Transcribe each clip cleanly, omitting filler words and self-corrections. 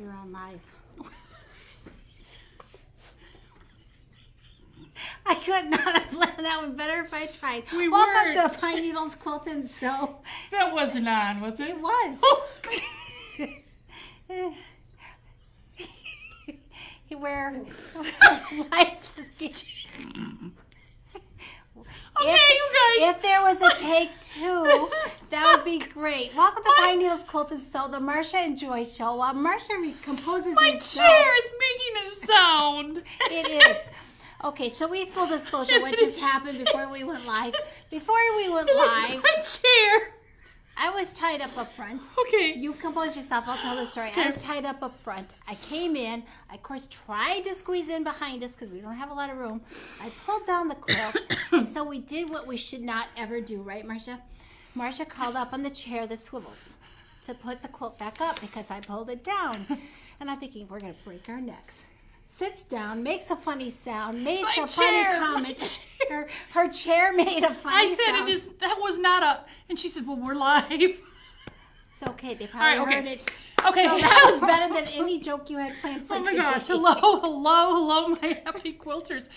You're on live. I could not have planned that one better if I tried. Welcome to Pine Needles Quilt and Sew. That wasn't on, was it? It was. Where life just Okay, you guys. If there was a take two, that would be great. Welcome to Pine Needles Quilt and Sew, the Marcia and Joy show. While Marcia recomposes My herself, chair is making a sound. It is. Okay, so we full disclosure what just happened before we went live. Before we went live, My chair. I was tied up front. Okay. You compose yourself. I'll tell the story. Okay. I was tied up front. I came in. I, of course, tried to squeeze in behind us because we don't have a lot of room. I pulled down the quilt, and so we did what we should not ever do, right, Marcia? Marcia crawled up on the chair that swivels to put the quilt back up because I pulled it down. And I'm thinking, we're going to break our necks. Sits down, makes a funny sound, makes a funny comment. Her chair made a funny sound. I said, that was not a... And she said, well, we're live. It's okay. They probably heard it. Okay. So that was better than any joke you had planned for today. Oh my gosh. Hello, my happy quilters.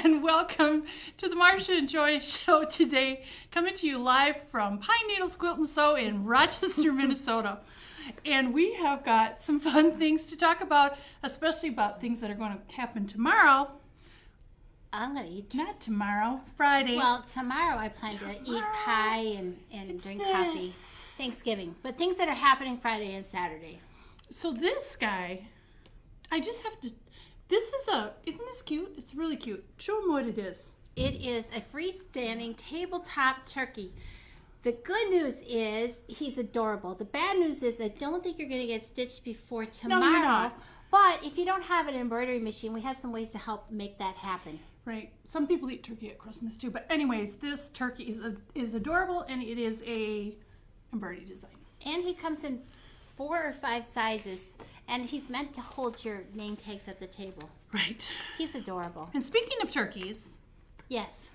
And welcome to the Marcia and Joy show today. Coming to you live from Pine Needles Quilt and Sew in Rochester, Minnesota. And we have got some fun things to talk about, especially about things that are going to happen tomorrow. I'm going to eat. Not tomorrow, Friday. Well, tomorrow I plan to eat pie and drink coffee. Thanksgiving. But things that are happening Friday and Saturday. So this guy, I just have to, isn't this cute? It's really cute. Show them what it is. It is a freestanding tabletop turkey. The good news is he's adorable. The bad news is I don't think you're going to get stitched before tomorrow. No, you're not. But if you don't have an embroidery machine, we have some ways to help make that happen. Right. Some people eat turkey at Christmas too. But anyways, this turkey is adorable, and it is a embroidery design. And he comes in 4 or 5 sizes, and he's meant to hold your name tags at the table. Right. He's adorable. And speaking of turkeys, yes,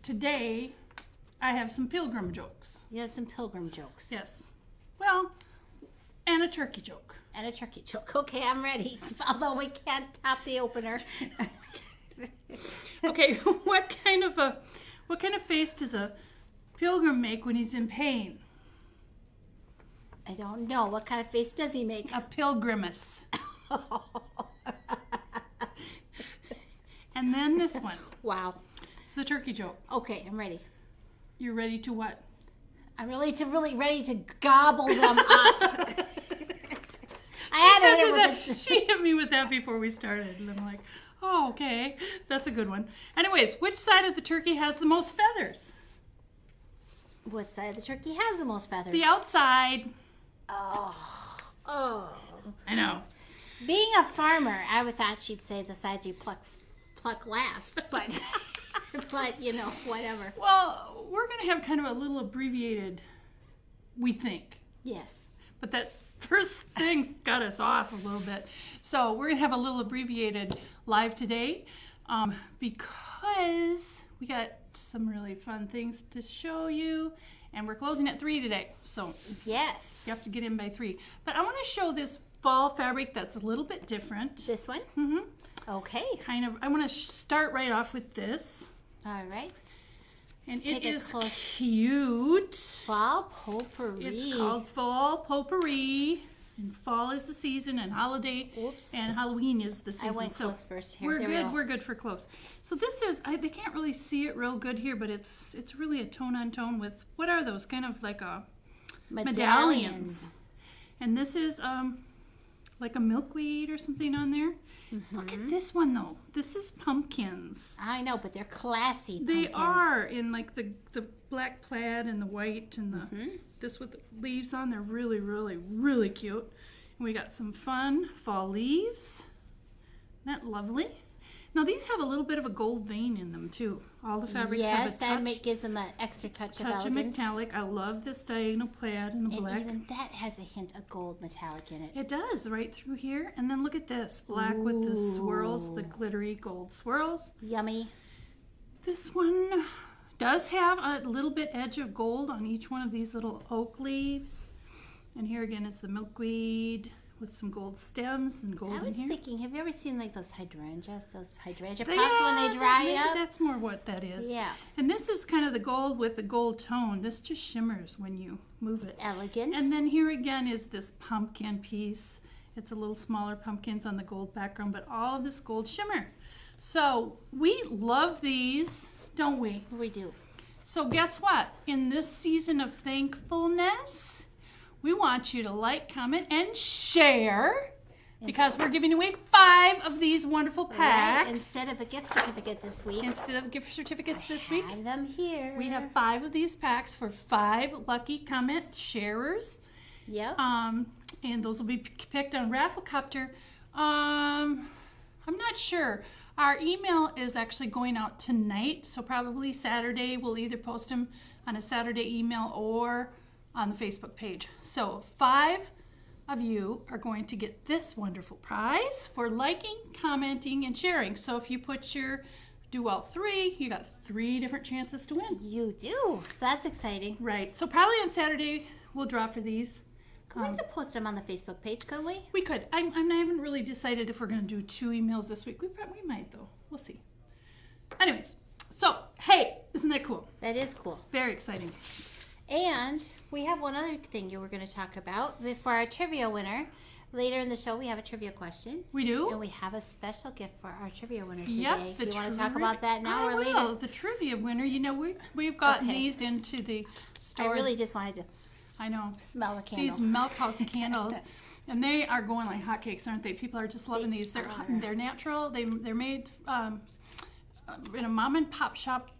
today I have some pilgrim jokes. you have some pilgrim jokes. Yes. Well, and a turkey joke. And a turkey joke. Okay, I'm ready. Although we can't top the opener. Okay, what kind of face does a pilgrim make when he's in pain? I don't know. What kind of face does he make? A pilgrimace. And then this one. Wow. It's the turkey joke. Okay, I'm ready. You're ready to what? I'm really ready to gobble them up. She hit me with that before we started, and I'm like, oh, okay, that's a good one. Anyways, which side of the turkey has the most feathers? What side of the turkey has the most feathers? The outside. Oh. I know. Being a farmer, I would thought she'd say the sides you pluck last, but but you know, whatever. Well, we're gonna have kind of a little abbreviated, we think. Yes. But that first thing got us off a little bit. So we're going to have a little abbreviated live today because we got some really fun things to show you. And we're closing at 3 today. So yes, you have to get in by 3. But I want to show this fall fabric that's a little bit different. This one? Mm-hmm. Okay. I want to start right off with this. All right. And Let's it is close. Cute. Fall potpourri. It's called fall potpourri. And fall is the season, and holiday and Halloween is the season. I went close first. Here, we're good. We're good for close. So this is. They can't really see it real good here, but it's really a tone on tone with what are those? Kind of like a medallions. And this is like a milkweed or something on there. Mm-hmm. Look at this one though. This is pumpkins. I know, but they're classy. They are in like the black plaid and the white and the this with the leaves on. They're really, really, really cute. And we got some fun fall leaves. Isn't that lovely? Now these have a little bit of a gold vein in them too. All the fabrics have a touch. Yes, that gives them an extra touch of elegance. Of metallic. I love this diagonal plaid and the black. Even that has a hint of gold metallic in it. It does, right through here. And then look at this, black with the swirls, the glittery gold swirls. Yummy. This one does have a little bit edge of gold on each one of these little oak leaves. And here again is the milkweed with some gold stems and gold I in was here. thinking, have you ever seen like those hydrangea pots Yeah, when they dry maybe up? that's more what that is. Yeah. And this is kind of the gold with the gold tone. This just shimmers when you move it. Elegant. And then here again is this pumpkin piece. It's a little smaller pumpkins on the gold background, but all of this gold shimmer. So we love these, don't we? We do. So guess what? In this season of thankfulness, we want you to like, comment, and share because we're giving away 5 of these wonderful packs. Right. Instead of a gift certificate this week. Instead of gift certificates this week, Have them here. we have 5 of these packs for 5 lucky comment sharers. Yep. And those will be picked on Rafflecopter. I'm not sure. Our email is actually going out tonight, so probably Saturday. We'll either post them on a Saturday email or on the Facebook page. So 5 of you are going to get this wonderful prize for liking, commenting, and sharing. So if you do all 3, you got 3 different chances to win. You do. So that's exciting. Right. So probably on Saturday we'll draw for these. We could post them on the Facebook page, couldn't we? We could. I haven't really decided if we're going to do 2 emails this week. We might, though. We'll see. Anyways, so, hey, isn't that cool? That is cool. Very exciting. And we have one other thing you were going to talk about for our trivia winner. Later in the show, we have a trivia question. We do? And we have a special gift for our trivia winner today. Yep. Do you want to talk about that now or later? Well, the trivia winner, we've gotten Okay. these into the store. I really just wanted to I know. smell the candle. These Milk House candles, and they are going like hotcakes, aren't they? People are just loving these. They're natural. They're made in a mom and pop shop.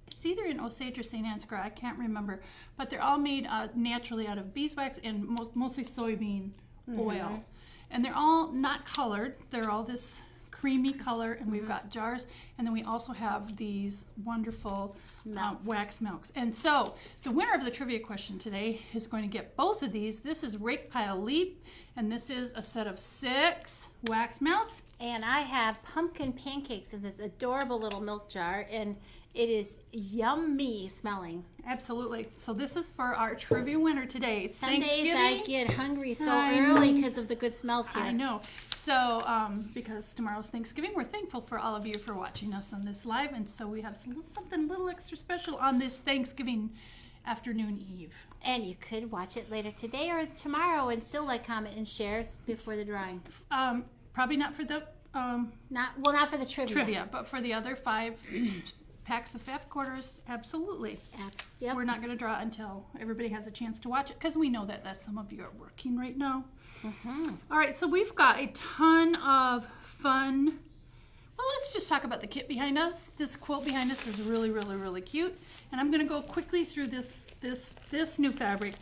It's either in Osage or St. Ansgar. I can't remember, but they're all made naturally out of beeswax and mostly soybean oil, and they're all not colored. They're all this creamy color, and we've got jars, and then we also have these wonderful wax melts. And so the winner of the trivia question today is going to get both of these. This is Rake Pile Leap, and this is a set of 6 wax melts. And I have pumpkin pancakes in this adorable little milk jar, and it is yummy smelling. Absolutely. So this is for our trivia winner today. It's Some days Thanksgiving. I get hungry so I early know. because of the good smells here. I know. So, because tomorrow's Thanksgiving, we're thankful for all of you for watching us on this live, and so we have something a little extra special on this Thanksgiving afternoon eve. And you could watch it later today or tomorrow and still like, comment, and share before the drawing. Probably not for the Not for the trivia, but for the other 5 packs of FAF quarters, absolutely. Yep. We're not going to draw until everybody has a chance to watch it, because we know that some of you are working right now. All right, so we've got a ton of fun. Well, let's just talk about the kit behind us. This quilt behind us is really, really, really cute. And I'm going to go quickly through this new fabric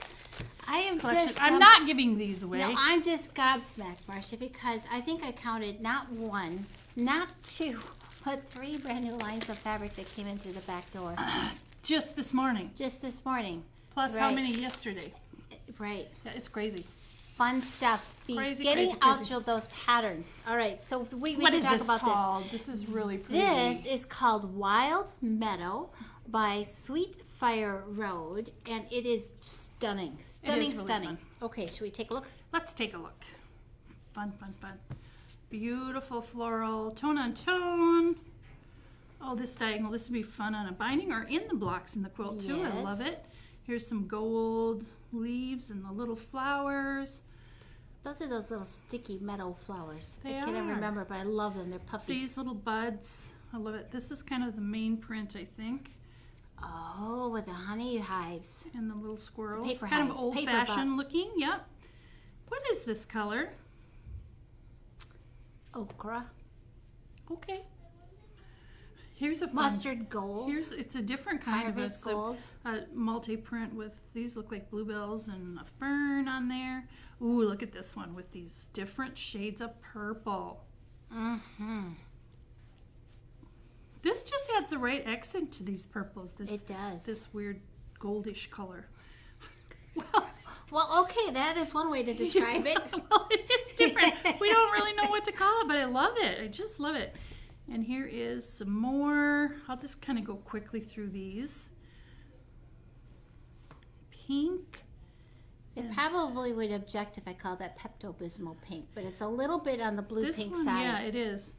I am collection. just. I'm not giving these away. No, I'm just gobsmacked, Marcia, because I think I counted not 1, not 2, but 3 brand new lines of fabric that came in through the back door Just this morning. just this morning. Plus how Right. many yesterday? Right. Yeah, it's crazy. Fun stuff. Crazy, Getting crazy, out crazy. of those patterns. All right, so we What should is talk this about called? This is really pretty. This is called Wild Meadow by Sweet Fire Road, and it is stunning. Stunning, really stunning. fun. Okay, should we take a look? Let's take a look. Fun, fun, fun. Beautiful floral, tone on tone. Oh, this diagonal, this would be fun on a binding or in the blocks in the quilt too. I Yes. love it. Here's some gold leaves and the little flowers. Those are those little sticky meadow flowers. They I can't are. remember, but I love them. They're puffy. These little buds, I love it. This is kind of the main print, I think. Oh, with the honey hives. And the little squirrels. Paper Kind hives, of paper old-fashioned looking, yep. What is this color? Okra. Okay. Here's a fun, Mustard gold. it's a different kind of Harvest gold. a multi-print with, these look like bluebells and a fern on there. Ooh, look at this one with these different shades of purple. This just adds the right accent to these purples. It does. This weird goldish color. Well, okay, that is one way to describe it. Well, it is different. We don't really know what to call it, but I love it. I just love it. And here is some more. I'll just kind of go quickly through these. Pink They probably would object if I called that Pepto-Bismol pink, but it's a little bit on the blue-pink side. Yeah, it is.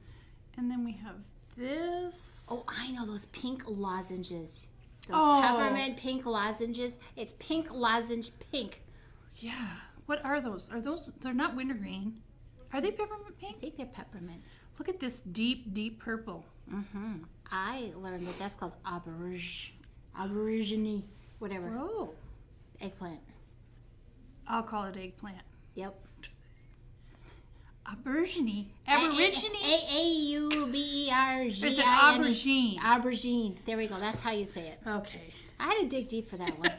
And then we have this. Oh, I know those pink lozenges. Those peppermint pink lozenges. It's pink lozenge pink. Yeah. What are those? They're not wintergreen. Are they peppermint pink? I think they're peppermint. Look at this deep, deep purple. Mm-hmm. I learned that that's called aubergine, whatever. Oh. Eggplant. I'll call it eggplant. Yep. Aubergine. Aborigine? A-U-B-E-R-G-I-N-E. Is it aubergine? Aubergine. There we go. That's how you say it. Okay. I had to dig deep for that one.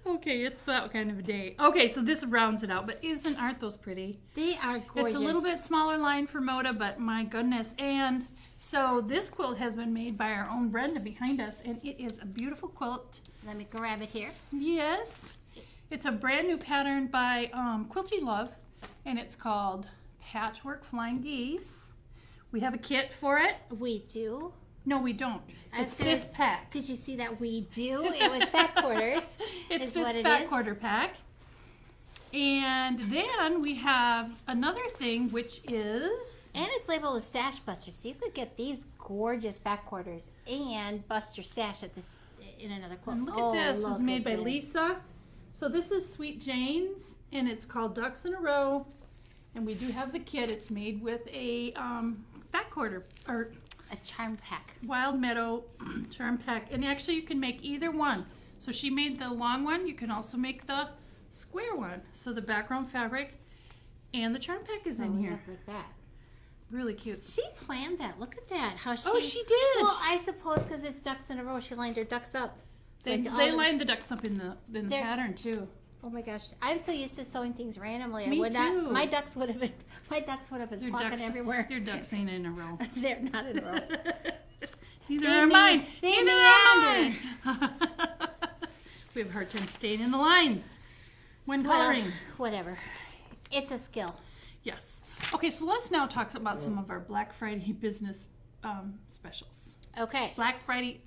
Okay, it's that kind of a day. Okay, so this rounds it out, but aren't those pretty? They are gorgeous. It's a little bit smaller line for Moda, but my goodness. And so this quilt has been made by our own Brenda behind us, and it is a beautiful quilt. Let me grab it here. Yes. It's a brand new pattern by Quilty Love, and it's called Patchwork Flying Geese. We have a kit for it. We do. No, we don't. It's this pack. Did you see that? We do. It was fat quarters. It's this fat quarter pack. And then we have another thing, which is... And it's labeled as Stash Buster, so you could get these gorgeous fat quarters and bust your stash at this in another quilt. And look at this. This is made by Lisa. So this is Sweet Jane's, and it's called Ducks in a Row. And we do have the kit. It's made with a fat quarter, or... a charm pack. Wild Meadow charm pack. And actually you can make either one. So she made the long one. You can also make the square one. So the background fabric and the charm pack is in here. Like that. Really cute. She planned that. Look at that. How she... Oh, she did. Well, I suppose because it's ducks in a row, she lined her ducks up. They lined the ducks up in the pattern too. Oh my gosh, I'm so used to sewing things randomly. Me too. My ducks would have been squawking everywhere. Your ducks ain't in a row. They're not in a row. Neither are mine. They Neither are meander. mine. We have a hard time staying in the lines when coloring. Whatever. It's a skill. Yes. Okay, so let's now talk about some of our Black Friday business specials. Okay. Black Friday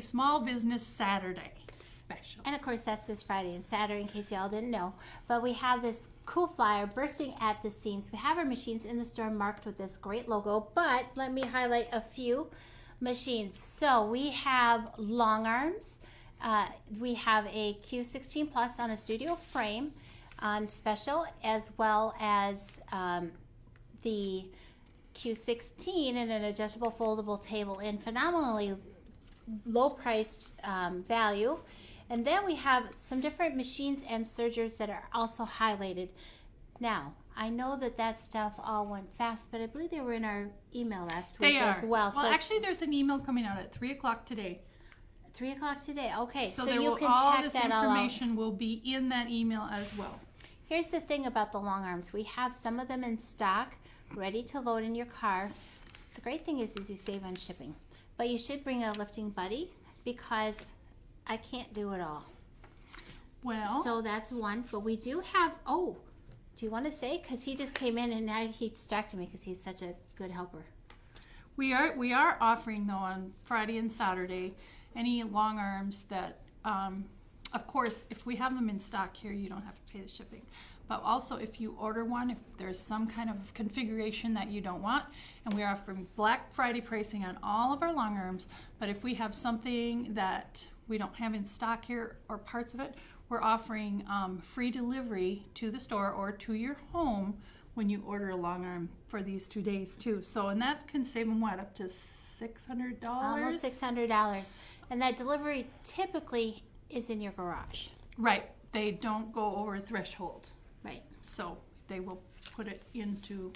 Small Business Saturday special. And of course, that's this Friday and Saturday, in case y'all didn't know. But we have this cool flyer bursting at the seams. We have our machines in the store marked with this great logo, but let me highlight a few machines. So we have long arms. We have a Q16 Plus on a studio frame on special, as well as the Q16 and an adjustable foldable table in phenomenally low priced value. And then we have some different machines and sergers that are also highlighted. Now, I know that stuff all went fast, but I believe they were in our email last week as well. Well, actually, there's an email coming out at 3 o'clock today. 3 o'clock today. Okay, so you can check that all out. All this information will be in that email as well. Here's the thing about the long arms. We have some of them in stock, ready to load in your car. The great thing is you save on shipping. But you should bring a lifting buddy because I can't do it all. Well, so that's one. But we do have, do you want to say? Because he just came in and now he distracted me because he's such a good helper. We are offering, though, on Friday and Saturday, any long arms that, of course, if we have them in stock here, you don't have to pay the shipping. But also, if you order one, if there's some kind of configuration that you don't want, and we're offering Black Friday pricing on all of our long arms, but if we have something that we don't have in stock here or parts of it, we're offering free delivery to the store or to your home when you order a long arm for these 2 days too. So, and that can save them up to $600? Almost $600. And that delivery typically is in your garage. Right. They don't go over a threshold. Right. So they will put it into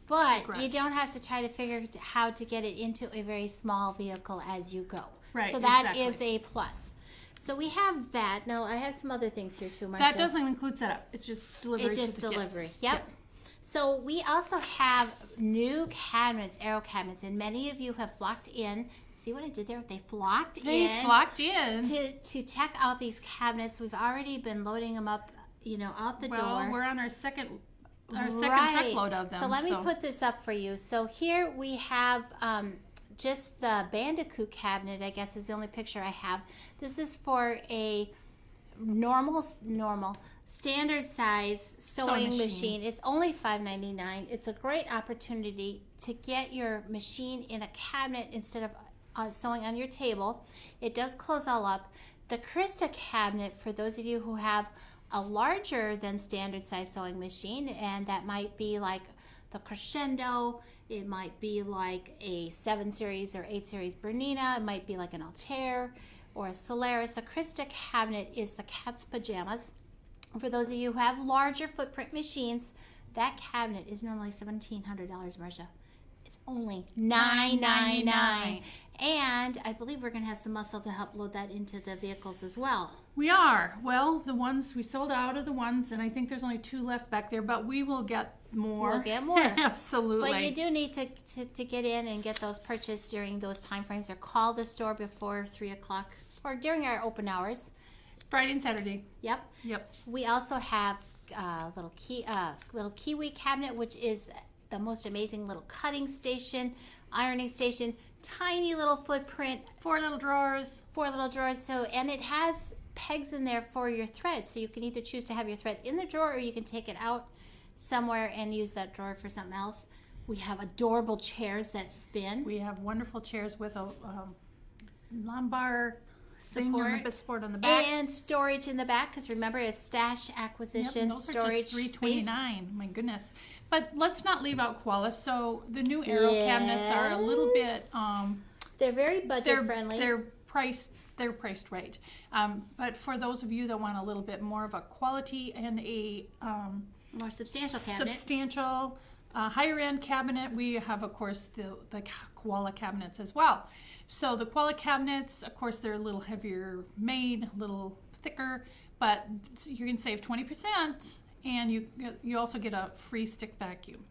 But you don't have to try to figure out how to get it into a very small vehicle as you go. Right. So that is a plus. So we have that. Now I have some other things here too, Marcia. That doesn't include setup. It's just delivery. It's just to the delivery. kids. Yep. So we also have new cabinets, aero cabinets, and many of you have flocked in. See what I did there? They flocked in to check out these cabinets. We've already been loading them up, out the door. Well, we're on our second truckload of them. So let me put this up for you. So here we have just the Bandicoot cabinet, I guess, is the only picture I have. This is for a normal standard size sewing machine. It's only $5.99. It's a great opportunity to get your machine in a cabinet instead of sewing on your table. It does close all up. The Krista cabinet, for those of you who have a larger than standard size sewing machine, and that might be like the Crescendo, it might be like a 7 series or 8 series Bernina, it might be like an Altair or a Solaris. The Krista cabinet is the cat's pajamas. For those of you who have larger footprint machines, that cabinet is normally $1,700, Marcia. It's only $9.99. And I believe we're going to have some muscle to help load that into the vehicles as well. We are. Well, the ones we sold out of the ones, and I think there's only 2 left back there, but we will get more. We'll get more. Absolutely. But you do need to get in and get those purchased during those time frames, or call the store before 3 o'clock or during our open hours. Friday and Saturday. Yep. We also have a little Kiwi cabinet, which is the most amazing little cutting station, ironing station, tiny little footprint, 4 little drawers. 4 little drawers. So, and it has pegs in there for your thread, so you can either choose to have your thread in the drawer, or you can take it out somewhere and use that drawer for something else. We have adorable chairs that spin. We have wonderful chairs with a lumbar support on the back, and storage in the back, because remember, it's stash, acquisition, those storage, are just $329. My goodness. But let's not leave out Koala. So the new Aero cabinets are a little bit they're very budget friendly. They're priced right. But for those of you that want a little bit more of a quality and a more substantial cabinet, higher end cabinet, we have, of course, the Koala cabinets as well. So the Koala cabinets, of course, they're a little heavier made, a little thicker, but you can save 20%, and you also get a free stick vacuum.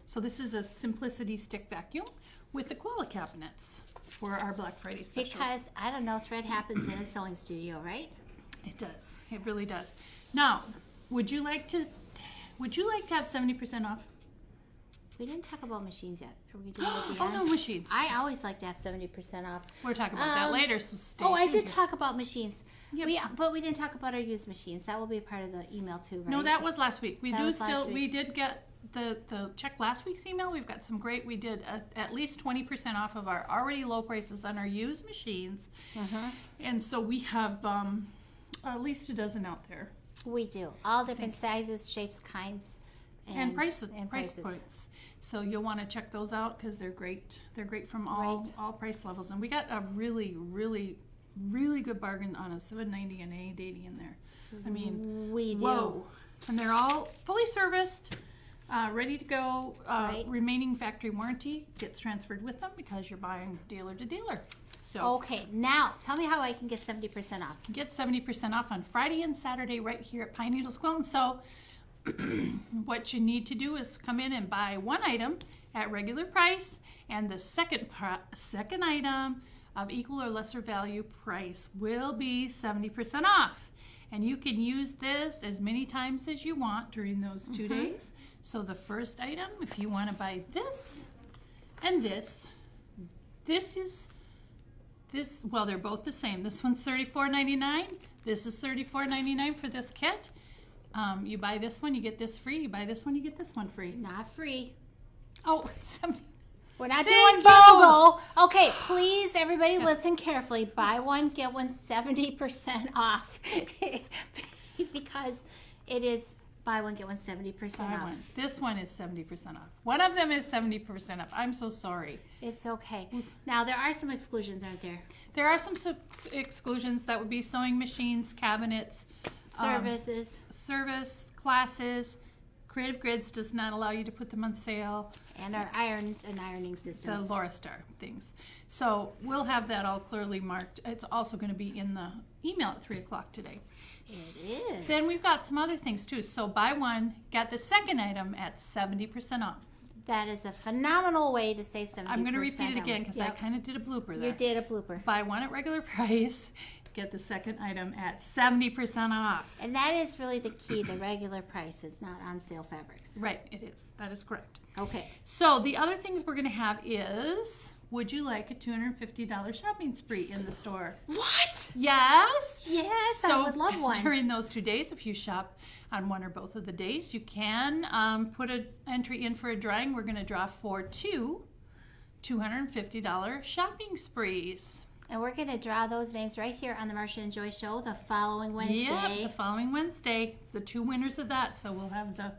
So this is a Simplicity stick vacuum with the Koala cabinets for our Black Friday specials. Because, I don't know, thread happens in a sewing studio, right? It does. It really does. Now, would you like to have 70% off? We didn't talk about machines yet. Are we doing it Oh, no, machines. I always like to have 70% off. We're talking about that later, so stay I tuned did here. talk about machines. Yep. But we didn't talk about our used machines. That will be part of the email too, right? No, that was last week. We last week. We did get the check last week's email. We've got some great. We did at least 20% off of our already low prices on our used machines, and so we have at least a dozen out there. We do all different sizes, shapes, kinds, and price points. So you'll want to check those out because they're great. They're great from all price levels. And we got a really, really, really good bargain on a $790 and an $880 in there. I mean, we do. Whoa! And they're all fully serviced, ready to go. Remaining factory warranty gets transferred with them because you're buying dealer to dealer. So okay, now tell me how I can get 70% off. Get 70% off on Friday and Saturday right here at Pine Needles Quilt and Sew. What you need to do is come in and buy one item at regular price, and the second item of equal or lesser value price will be 70% off. And you can use this as many times as you want during those 2 days. So the first item, if you want to buy this and this well, they're both the same. This one's $34.99. This is $34.99 for this kit. You buy this one, you get this free. You buy this one, you get this one free. Not free. Oh, somebody. We're not doing BOGO. Okay, please, everybody, listen carefully. Buy one, get one 70% off. Because it is buy one, get one 70% off. This one is 70% off. One of them is 70% off. I'm so sorry. It's okay. Now, there are some exclusions, aren't there? There are some exclusions. That would be sewing machines, cabinets, service classes. Creative Grids does not allow you to put them on sale. And our irons and ironing systems. The Laura Star things. So we'll have that all clearly marked. It's also going to be in the email at 3 o'clock today. It is. Then we've got some other things too. So buy one, get the second item at 70% off. That is a phenomenal way to save 70%. I'm going to repeat it again because I kind of did a blooper there. You did a blooper. Buy one at regular price, get the second item at 70% off. And that is really the key. The regular price is not on sale fabrics. Right, it is. That is correct. Okay. So the other things we're going to have is would you like a $250 shopping spree in the store? What? Yes. Yes, I would love one. During those 2 days, if you shop on one or both of the days, you can put an entry in for a drawing. We're going to draw for 2 $250 shopping sprees. And we're going to draw those names right here on the Marcia and Joy Show the following Wednesday. Yeah, the following Wednesday. The 2 winners of that. So we'll have the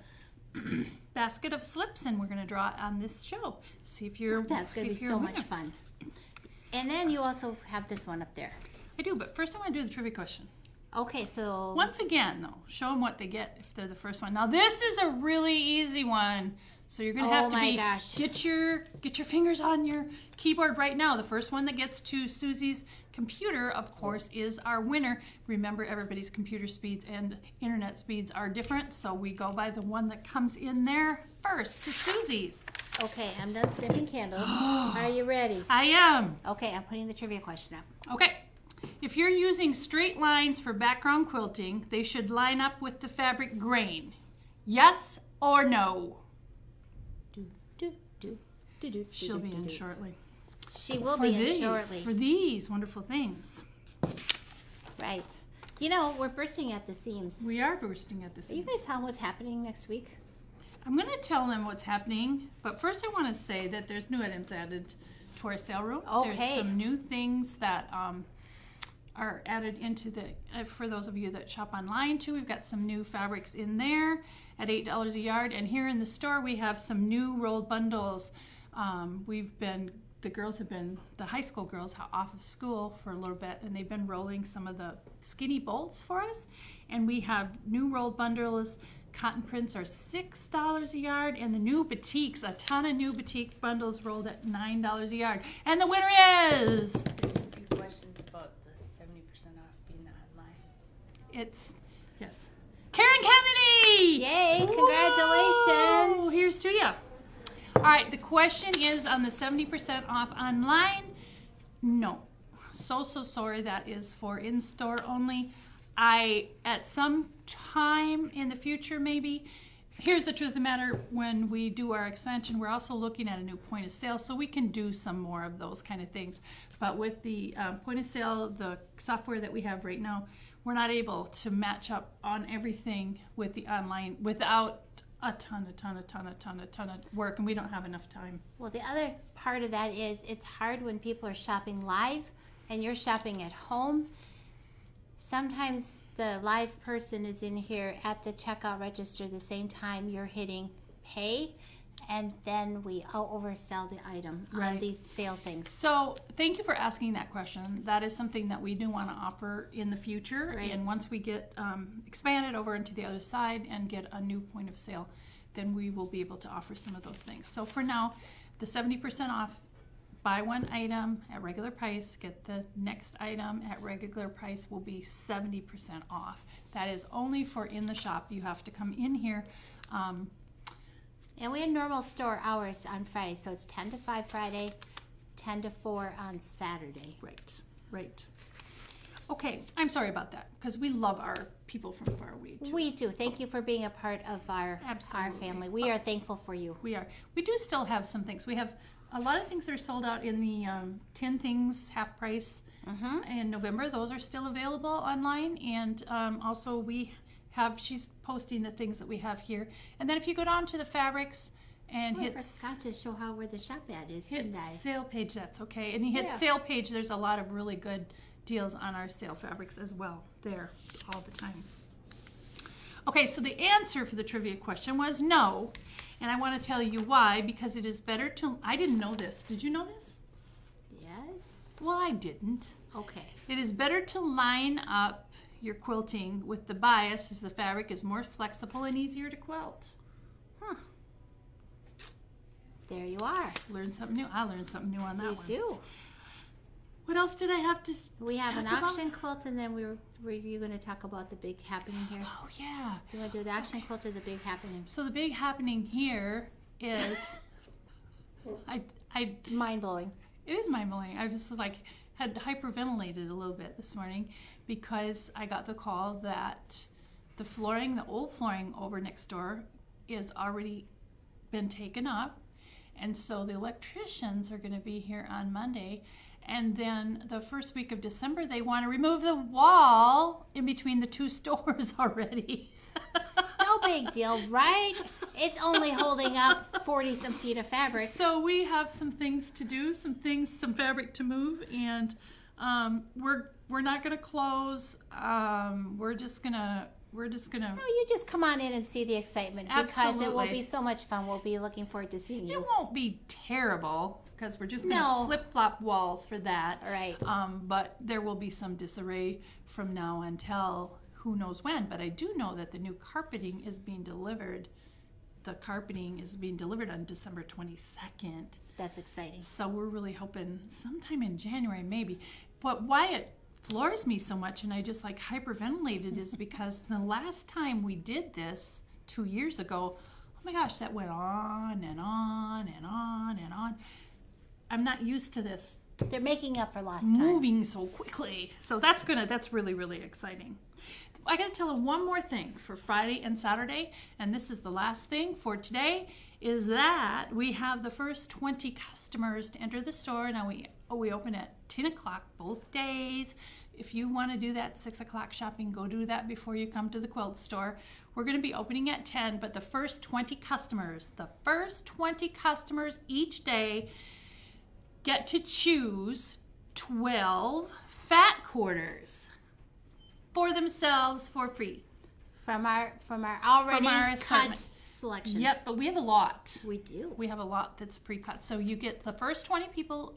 basket of slips, and we're going to draw it on this show. See if you're. That's going to be so much fun. And then you also have this one up there. I do, but first I want to do the trivia question. Okay, so Once again, though, show them what they get if they're the first one. Now, this is a really easy one. So you're going to have to get your fingers on your keyboard right now. The first one that gets to Susie's computer, of course, is our winner. Remember, everybody's computer speeds and internet speeds are different, so we go by the one that comes in there first to Susie's. Okay, I'm done sniffing candles. Are you ready? I am. Okay, I'm putting the trivia question up. Okay. If you're using straight lines for background quilting, they should line up with the fabric grain. Yes or no? She'll be in shortly. She will be in shortly. For these wonderful things. Right. You know, we're bursting at the seams. We are bursting at the seams. Are you guys tell them what's happening next week? I'm going to tell them what's happening, but first I want to say that there's new items added to our sale room. Okay. There's some new things that are added into the, for those of you that shop online too, we've got some new fabrics in there at $8 a yard. And here in the store, we have some new rolled bundles. The high school girls off of school for a little bit, and they've been rolling some of the skinny bolts for us. And we have new rolled bundles. Cotton prints are $6 a yard, and the new batiks, a ton of new batik bundles rolled at $9 a yard. And the winner is... There's a few questions about the 70% off being online. It's, yes, Karen Kennedy! Yay, Whoa, congratulations! here's to you. All right, the question is on the 70% off online. No, so sorry, that is for in-store only. At some time in the future, maybe. Here's the truth of the matter, when we do our expansion, we're also looking at a new point of sale, so we can do some more of those kind of things. But with the point of sale, the software that we have right now, we're not able to match up on everything with the online without a ton of work, and we don't have enough time. Well, the other part of that is it's hard when people are shopping live and you're shopping at home. Sometimes the live person is in here at the checkout register the same time you're hitting pay, and then we oversell the item on these sale things. So thank you for asking that question. That is something that we do want to offer in the future. Right. And once we get expanded over into the other side and get a new point of sale, then we will be able to offer some of those things. So for now, the 70% off, buy one item at regular price, get the next item at regular price will be 70% off. That is only for in the shop. You have to come in here. And we have normal store hours on Friday, so it's 10 to 5 Friday, 10 to 4 on Saturday. Right. Okay, I'm sorry about that, because we love our people from far away, too. We do. Thank you for being a part of our family. We are thankful for you. We are. We do still have some things. We have a lot of things that are sold out in the 10 things half price in November. Those are still available online, and also she's posting the things that we have here. And then if you go down to the fabrics and I forgot to show where the shop ad is, didn't I? Sale page, that's okay. And you hit sale page, there's a lot of really good deals on our sale fabrics as well there all the time. Okay, so the answer for the trivia question was no. And I want to tell you why, because it is better to, I didn't know this. Did you know this? Yes. Well, I didn't. Okay. It is better to line up your quilting with the bias, as the fabric is more flexible and easier to quilt. There you are. Learn something new. I learned something new on that one. We do. What else did I have to We have an talk auction about? quilt, and then were you going to talk about the big happening here? Oh, yeah. Do you want to do the auction quilt or the big happening? So the big happening here is, Mind-blowing. It is mind-blowing. I was had hyperventilated a little bit this morning because I got the call that the old flooring over next door is already been taken up, And so the electricians are going to be here on Monday. And then the first week of December, they want to remove the wall in between the two stores already. No big deal, right? It's only holding up 40 some feet of fabric. So we have some things to do, some fabric to move, and we're not going to close. We're just gonna. No, you just come on in and see the excitement because it will Absolutely. be so much fun. We'll be looking forward to seeing It you. won't be terrible because we're just going to No. flip-flop walls for that. All right. But there will be some disarray from now until who knows when. But I do know that the new carpeting is being delivered. The carpeting is being delivered on December 22nd. That's exciting. So we're really hoping sometime in January maybe. But why it floors me so much and I just like hyperventilated is because the last time we did this 2 years ago, oh my gosh, that went on and on and on and on. I'm not used to this They're making up for lost time. moving so quickly. So that's really, really exciting. I gotta tell them one more thing for Friday and Saturday, and this is the last thing for today, is that we have the first 20 customers to enter the store. Now we open at 10 o'clock both days. If you want to do that 6 o'clock shopping, go do that before you come to the quilt store. We're going to be opening at 10, but the first 20 customers each day get to choose 12 fat quarters for themselves for free. From our already From our cut assortment. selection. Yep, but we have a lot. We do. We have a lot that's pre-cut. So you get the first 20 people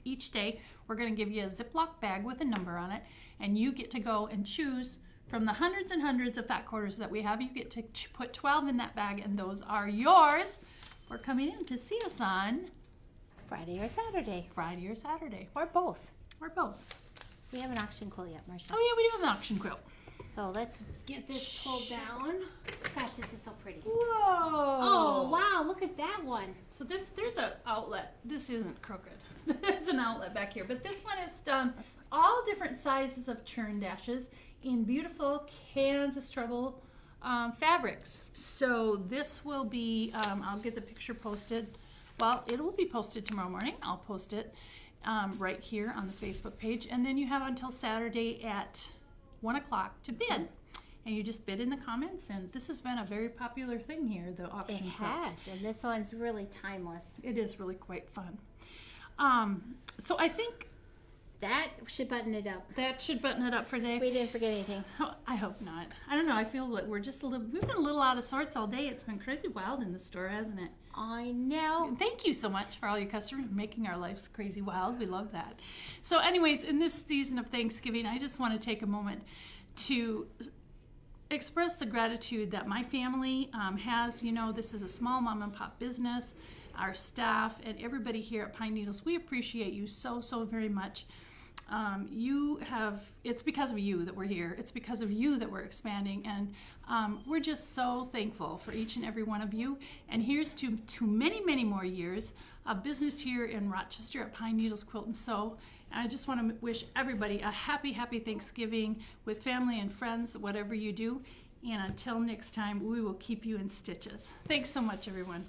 each day. We're going to give you a Ziploc bag with a number on it, and you get to go and choose from the hundreds and hundreds of fat quarters that we have. You get to put 12 in that bag, and those are yours for coming in to see us on Friday or Saturday. Friday or Saturday, Or both. or both. We haven't auction quilt yet, Marcia. Oh yeah, we do have an auction quilt. So let's get this pulled down. Gosh, this is so pretty. Whoa! Oh, wow, look at that one. So there's an outlet. This isn't crooked. There's an outlet back here, but this one is all different sizes of churn dashes in beautiful Kansas Trouble fabrics. So this will be, I'll get the picture posted. Well, it will be posted tomorrow morning. I'll post it right here on the Facebook page. And then you have until Saturday at 1 o'clock to bid. And you just bid in the comments. And this has been a very popular thing here, the auction It quilts. has, and this one's really timeless. It is really quite fun. So I think That should button it up. that should button it up for today. We didn't forget anything. So, I hope not. I don't know. I feel like we've been a little out of sorts all day. It's been crazy wild in the store, hasn't it? I know. And thank you so much for all your customers making our lives crazy wild. We love that. So anyways, in this season of Thanksgiving, I just want to take a moment to express the gratitude that my family has. You know, this is a small mom and pop business. Our staff and everybody here at Pine Needles, we appreciate you so very much. It's because of you that we're here. It's because of you that we're expanding, and we're just so thankful for each and every one of you. And here's to many more years of business here in Rochester at Pine Needles Quilt and Sew. And I just want to wish everybody a happy Thanksgiving with family and friends, whatever you do. And until next time, we will keep you in stitches. Thanks so much, everyone.